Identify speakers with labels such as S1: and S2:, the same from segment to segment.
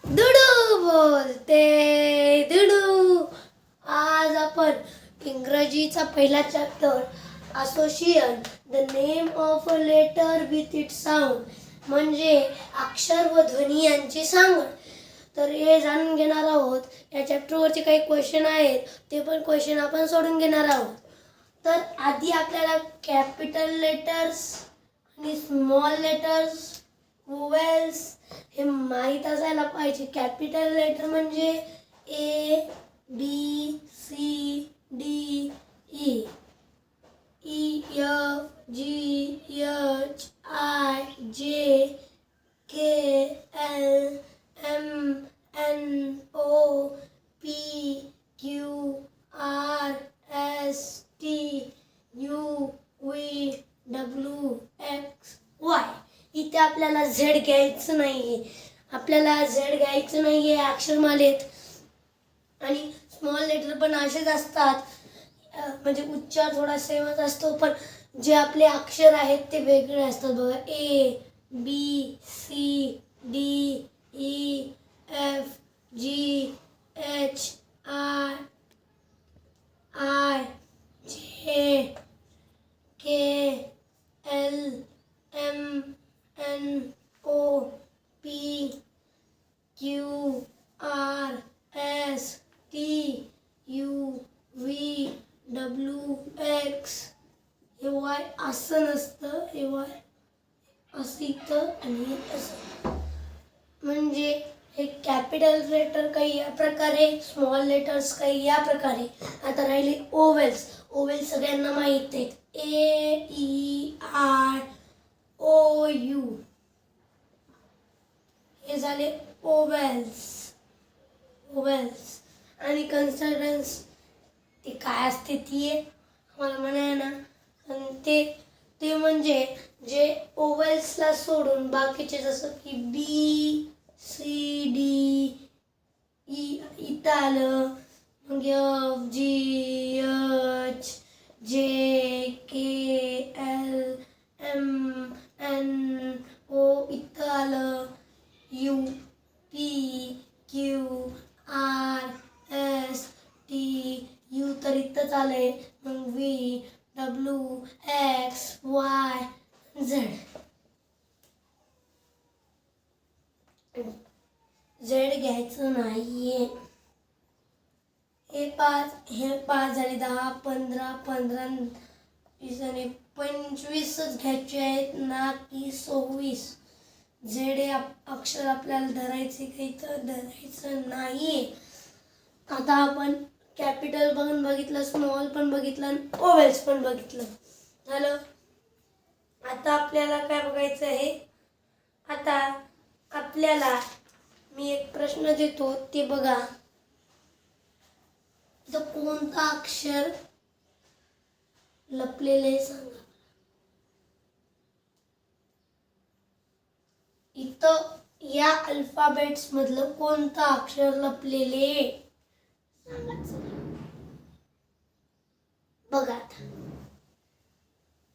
S1: दुडू बोलते दुडू. आज आपण इंग्रजीचा पहिला chapter associate the name of a letter with it sound म्हणजे अक्षर व ध्वनी यांची सांगड तर हे जाणून घेणार आहोत. या चॅप्टरवरचे काही क्वेश्चन आहेत ते पण क्वेश्चन आपण सोडून घेणार आहोत. तर आधी आपल्याला कॅपिटल लेटर्स आणि स्मॉल लेटर्स वोवेल्स हे माहीत असायला पाहिजे. कॅपिटल लेटर म्हणजे A B C D E E F G H I J K L M N O P Q R S T U V W X Y. इथे आपल्याला Z घ्यायचं नाही आपल्याला झेड घ्यायचं नाही आहे अक्षरमालेत. आणि स्मॉल लेटर पण असेच असतात म्हणजे उच्चार थोडा सेमच असतो पण जे आपले अक्षर आहेत ते वेगळे असतात. बघा A B C D E F G H I I J K L M N O P Q R S T U V W X. हे वाय असं नसतं, हे वाय असं इथं आणि असं. म्हणजे हे कॅपिटल लेटर काही या प्रकारे, स्मॉल लेटर्स काही या प्रकारे. आता राहिले ओवेल्स. ओवेल्स सगळ्यांना माहीत आहेत. ए ई आय ओ यू हे झाले ओवेल्स. ओवेल्स आणि कन्सोनंट्स ते काय असते ती मला म्हणाय ना. आणि ते म्हणजे जे ओवेल्सला सोडून बाकीचे जसं की बी सी डी ई इथं आलं मग F G H J K L M N O इथं आलं U P Q R S T U तर इथंच आलंय मग V W X Y Z. Z घ्यायचं नाहीये. हे पाच झाले 10 15 15 20 आणि 25च घ्यायचे आहेत ना की 26. झेड हे अक्षर आपल्याला धरायचे काही तर धरायचं नाही. आता आपण कॅपिटल पण बघितलं, स्मॉल पण बघितलं आणि ओवेल्स पण बघितलं झालं. आता आपल्याला काय बघायचं आहे. आता आपल्याला मी एक प्रश्न देतो ते बघा. इथं कोणता अक्षर लपलेले सांगा. इथं या अल्फाबेट्स मधलं कोणतं अक्षर लपलेले सांगायचं. बघा आता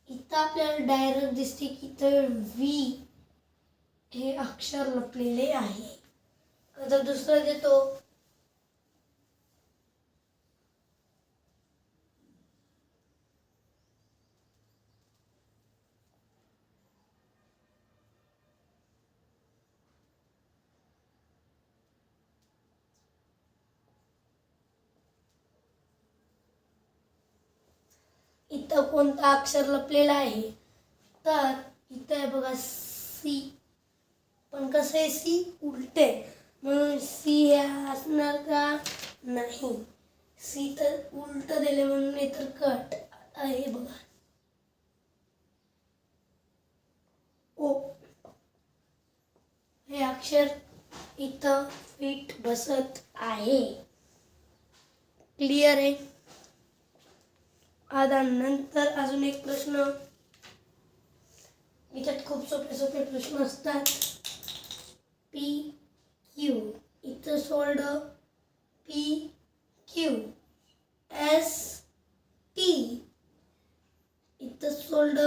S1: इथं आपल्याला डायरेक्ट दिसते की इथं व्ही हे अक्षर लपलेले आहे. आता दुसरं देतो. इथं कोणता अक्षर लपलेला आहे तर इथं आहे बघा सी. पण कसं आहे सी उलटे म्हणून सी हे असणार का नाही. सी तर उलट दिले म्हणून इतर कट आहे बघा ओ. हे अक्षर इथं फिट बसत आहे. क्लिअर आहे. आता नंतर अजून एक प्रश्न. याच्यात खूप सोपे सोपे प्रश्न असतात. पी क्यू इथं sold P Q S T इथं सोल्ड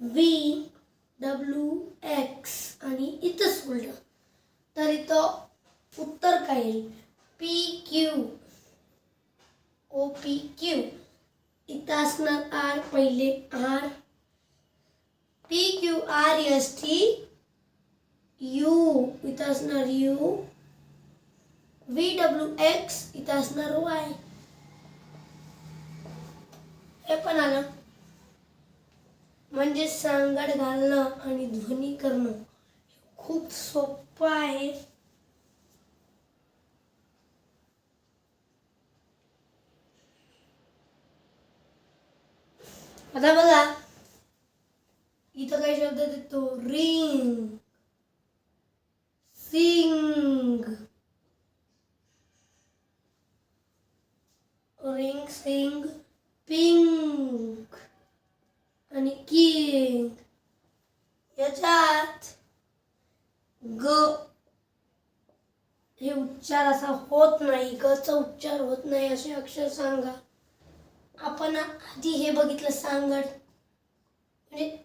S1: व्ही डब्ल्यू एक्स आणि इथं सोल्ड. तर इथं उत्तर काय येईल? PQ. OPQ. इथं असणार आर, पहिले आर. PQRST U. इथं असणार U. VWX. इथं असणार Y. हे पण आलं. म्हणजे सांगड घालणं आणि ध्वनी करणं खूप सोपं आहे. आता बघा इथं काही शब्द देतो. Ring, sing, ring, sing, pink आणि किंग. याच्यात ग हे उच्चार असा होत नाही, गचा उच्चार होत नाही असे अक्षर सांगा. आपण आधी हे बघितलं सांगड, म्हणजे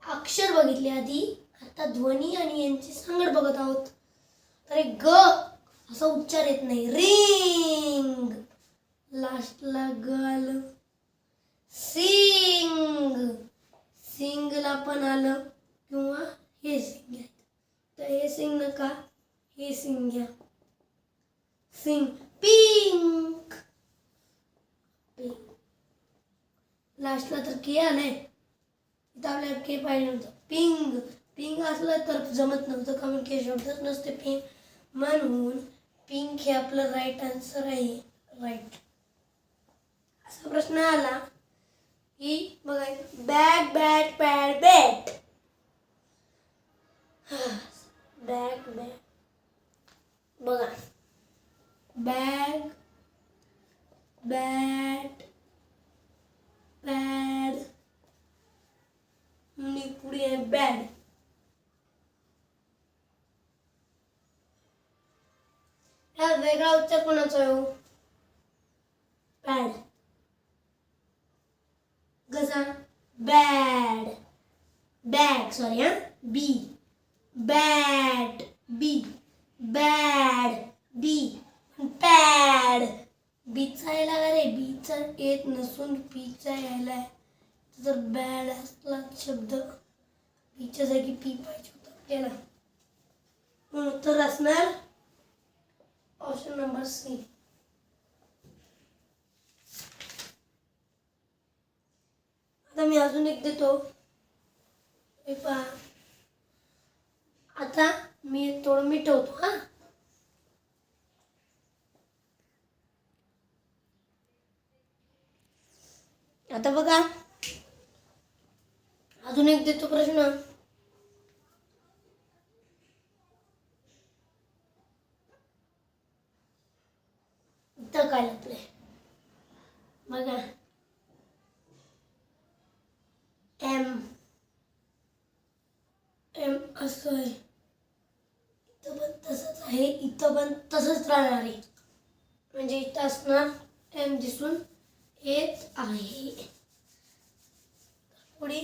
S1: अक्षर बघितले आधी, आता ध्वनी आणि यांची सांगड बघत आहोत. तर ग असा उच्चार येत नाही. रिंग, लास्टला ग आलं. सिंग, सिंगला पण आलं किंवा हे सिंग आहे. तर हे सिंग नका, हे सिंग घ्या. सिंग. पिंक, लास्टला तर के आलंय. इथं आपल्याला के पाहिजे नव्हतं. पिंग, पिंग असलं तर जमत नव्हतं, कारण के शब्दच नसते पिंग. म्हणून पिंक हे आपलं राईट आन्सर आहे. राईट. असा प्रश्न आला की बघा, bag, bat, pad, bat. Bag, bag बघा, बॅग, बॅट, पॅड आणि पुढे आहे बॅड. हा वेगळा उच्चार कोणाचा आहे? पॅड. कसा? बॅड, बॅग, सॉरी हा, बी. बॅट, बी. बॅड, बी. पॅड, बीचा यायला का रे? बीचा येत नसून पीचा यायला. जर बॅड असला शब्द, बीच्या जागी पी पाहिजे होता केला. म्हणून उत्तर असणार ऑप्शन नंबर सी. आता मी अजून एक देतो. हे पहा, आता मी थोडं मिटवतो हा. आता बघा अजून एक देतो प्रश्न. इथं काय लपलंय बघा. एम, एम असं आहे. इथं पण तसंच आहे, इथं पण तसंच राहणार आहे. म्हणजे इथं असणार एम दिसून येत आहे. पुढे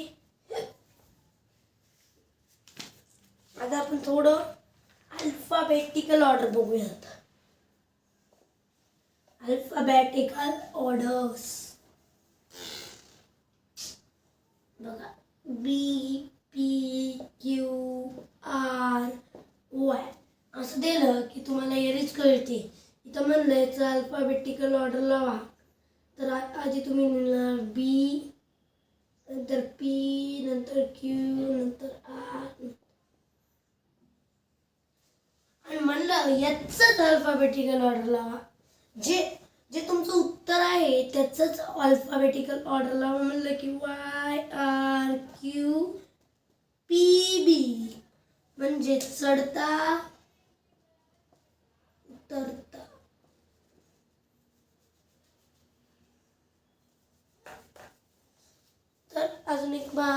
S1: आता आपण थोडं अल्फाबेटिकल ऑर्डर बघूयात. अल्फाबेटिकल ऑर्डर्स बघा. बी, पी, क्यू, आर, वाय असं दिलं की तुम्हाला एरीज कळते. इथं म्हणलं याचं अल्फाबेटिकल ऑर्डर लावा, तर आधी तुम्ही लिहिणार बी, नंतर पी, नंतर क्यू, नंतर आर. आणि म्हणलं याचंच अल्फाबेटिकल ऑर्डर लावा. जे जे तुमचं उत्तर आहे त्याचंच अल्फाबेटिकल ऑर्डर लावा. म्हणलं की वाय, आर, क्यू, पी, बी. म्हणजे चढता उतरता. तर अजून एक बा,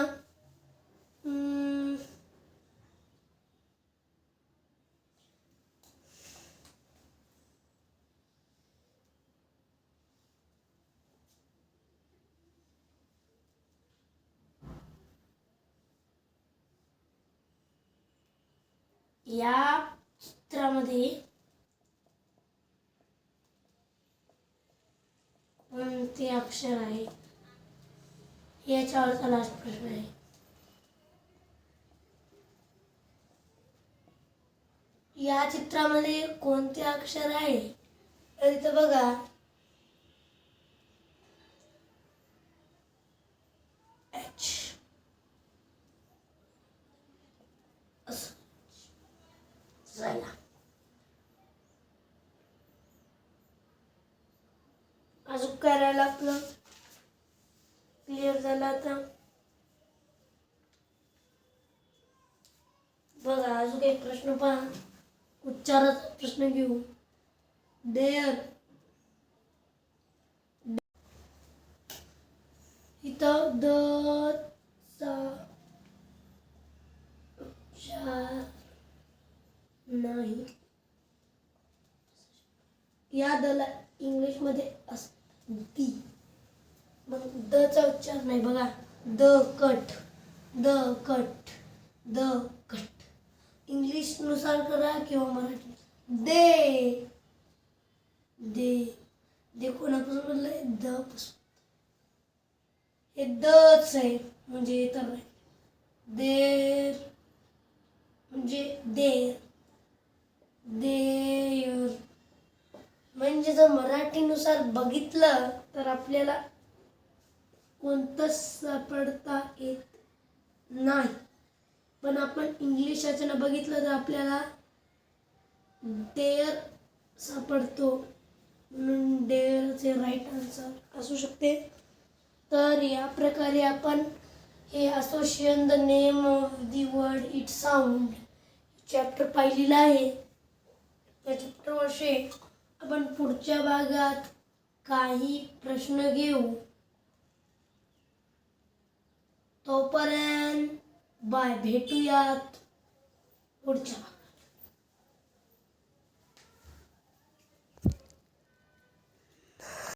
S1: या चित्रामध्ये कोणते अक्षर आहे? याच्यावरचा लास्ट प्रश्न आहे. या चित्रामध्ये कोणते अक्षर आहे? तर इथं बघा, एच. असं झाला. अजून करायला आपलं क्लिअर झालं. आता बघा, अजून एक प्रश्न पहा. उच्चाराचा प्रश्न घेऊ. देअर. इथं द चा उच्चार नाही. या दला इंग्लिशमध्ये असतं दी. मग द चा उच्चार नाही. बघा, the cut, the cut, the cut. इंग्लिशनुसार करा किंवा मराठी. दे. दे. दे कोणापासून बनलंय? द पासून. हे दच आहे म्हणजे तर नाही. देर म्हणजे देर. देयर. म्हणजे जर मराठीनुसार बघितलं तर आपल्याला कोणतंच सापडता येत नाही. पण आपण इंग्लिश याच्यानं बघितलं तर आपल्याला देअर सापडतो. म्हणून देअरचे राईट आन्सर असू शकते. तर या प्रकारे आपण हे association the name of the word it sound chapter पाहिलेलं आहे. या चॅप्टरवरचे आपण पुढच्या भागात काही प्रश्न घेऊ. तोपर्यंत बाय, भेटूयात पुढच्या.